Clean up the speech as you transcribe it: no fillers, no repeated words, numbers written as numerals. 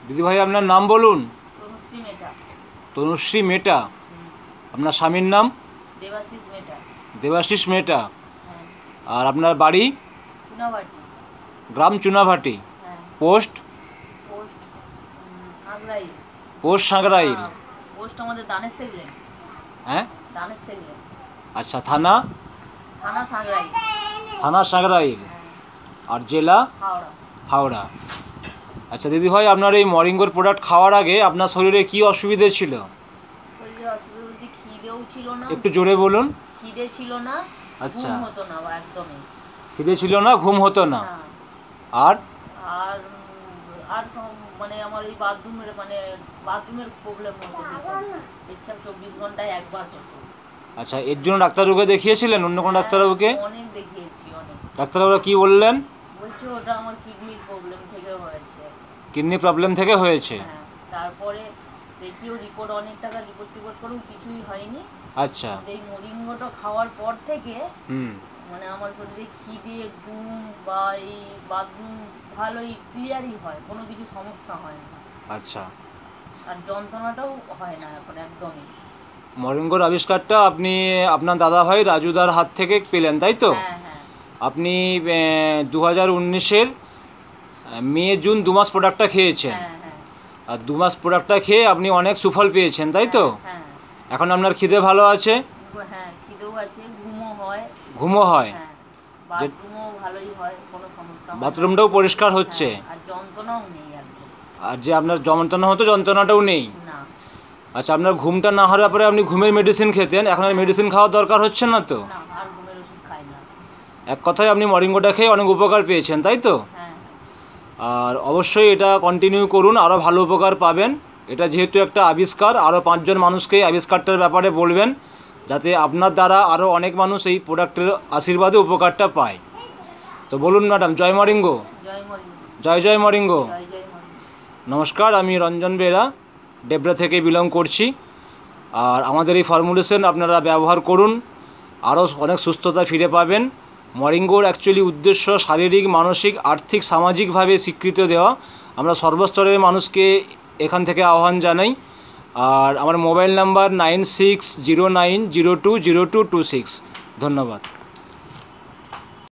দিদিভাই আপনার নাম বলুন। তনুশ্রী মেটা। তনুশ্রী মেটা। আপনার স্বামীর নাম? দেবাশিস মেটা। দেবাশিস মেটা। হ্যাঁ। আর আপনার বাড়ি? চুনাভাটি। গ্রাম চুনাভাটি। হ্যাঁ। Post? Post Sankrail. Post Sankrail. Post আমাদের দানের সেগলেন। হ্যাঁ, দানের সেগলেন। আচ্ছা। থানা? থানা সাঁকরাইল। থানা সাঁকরাইল। হ্যাঁ। আর জেলা? হাওড়া। হাওড়া। আচ্ছা দিদিভাই, আপনার এই মরিঙ্গোর প্রোডাক্ট খাওয়ার আগে আপনার শরীরে কি অসুবিধে ছিল? শরীরে অসুবিধা বলতে খিদেও ছিল না। একটু জোরে বলুন। খিদে ছিল না। আচ্ছা। ঘুম হতো না একদমই। খিদে ছিল না, ঘুম হতো না। না। আর আর আর মানে আমার এই বাথরুমের প্রবলেম হতো ভীষণ। পেচ্ছাপ 24 ঘন্টায় একবার হতো। আচ্ছা, এর জন্য ডাক্তারবাবুকে দেখিয়েছিলেন? অন্য কোনো ডাক্তারবাবুকে? অনেক দেখিয়েছি, অনেক। ডাক্তারবাবুরা কি বললেন? বলছে ওটা আমার কিডনির প্রবলেম থেকে হয়েছে। কিডনি প্রবলেম থেকে হয়েছে? হ্যাঁ। তারপরে দেখিও রিপোর্ট, অনেক টাকা রিপোর্ট করেও কিছুই হয়নি। আচ্ছা। এই মরিঙ্গোটা খাওয়ার পর থেকে হুম। মানে আমার শরীরে খিদে, ঘুম বা এই বাথরুম ভালোই ক্লিয়ারই হয়, কোনো কিছু সমস্যা হয় না। আচ্ছা। আর যন্ত্রণাটাও হয় না এখন একদমই। মরিঙ্গোর আবিষ্কারটা আপনি আপনার দাদাভাই রাজুদার হাত থেকে পেলেন, তাই তো? হ্যাঁ, হ্যাঁ। আপনি 2019-এর মে জুন 2 মাস প্রোডাক্টটা খেয়েছেন। হ্যাঁ, হ্যাঁ। আর 2 মাস প্রোডাক্টটা খেয়ে আপনি অনেক সুফল পেয়েছেন, তাই তো? হ্যাঁ। এখন আপনার খিদে ভালো আছে? হ্যাঁ, খিদেও আছে, ঘুমও হয়। ঘুমও হয়? হ্যাঁ। বাথরুমও ভালোই হয়, কোনো সমস্যা হয় না। বাথরুমটাও পরিষ্কার হচ্ছে? হ্যাঁ, আর যন্ত্রণাও নেই একদম। আর যে আপনার যন্ত্রণা হতো, যন্ত্রণাটাও নেই? না। আচ্ছা, আপনার ঘুমটা না হওয়ার পরে আপনি ঘুমের মেডিসিন খেতেন, এখন আর মেডিসিন খাওয়ার দরকার হচ্ছে না তো? না, আর ঘুমের ওষুধ খাই না। এক কথায় আপনি মরিঙ্গোটা খেয়ে অনেক উপকার পেয়েছেন, তাই তো? হ্যাঁ। আর অবশ্যই এটা কন্টিনিউ করুন, আরও ভালো উপকার পাবেন। এটা যেহেতু একটা আবিষ্কার, আরও 5 জন মানুষকে আবিষ্কারটার ব্যাপারে বলবেন, যাতে আপনার দ্বারা আরও অনেক মানুষ এই প্রোডাক্টের আশীর্বাদে উপকারটা পায়। তো বলুন ম্যাডাম, জয় মরিঙ্গো। জয় মরিঙ্গো। জয় জয় মরিঙ্গো। জয় জয় মরিঙ্গো। নমস্কার, আমি রঞ্জন বেরা, ডেবরা থেকে বিলং করছি। আর আমাদের এই ফর্মুলেশন আপনারা ব্যবহার করুন, আরও অনেক সুস্থতা ফিরে পাবেন। মরিঙ্গোর অ্যাকচুয়ালি উদ্দেশ্য শারীরিক, মানসিক, আর্থিক, সামাজিকভাবে স্বীকৃতি দেওয়া। আমরা সর্বস্তরের মানুষকে এখান থেকে আহ্বান জানাই। আর আমার মোবাইল নাম্বার 9609020226। ধন্যবাদ।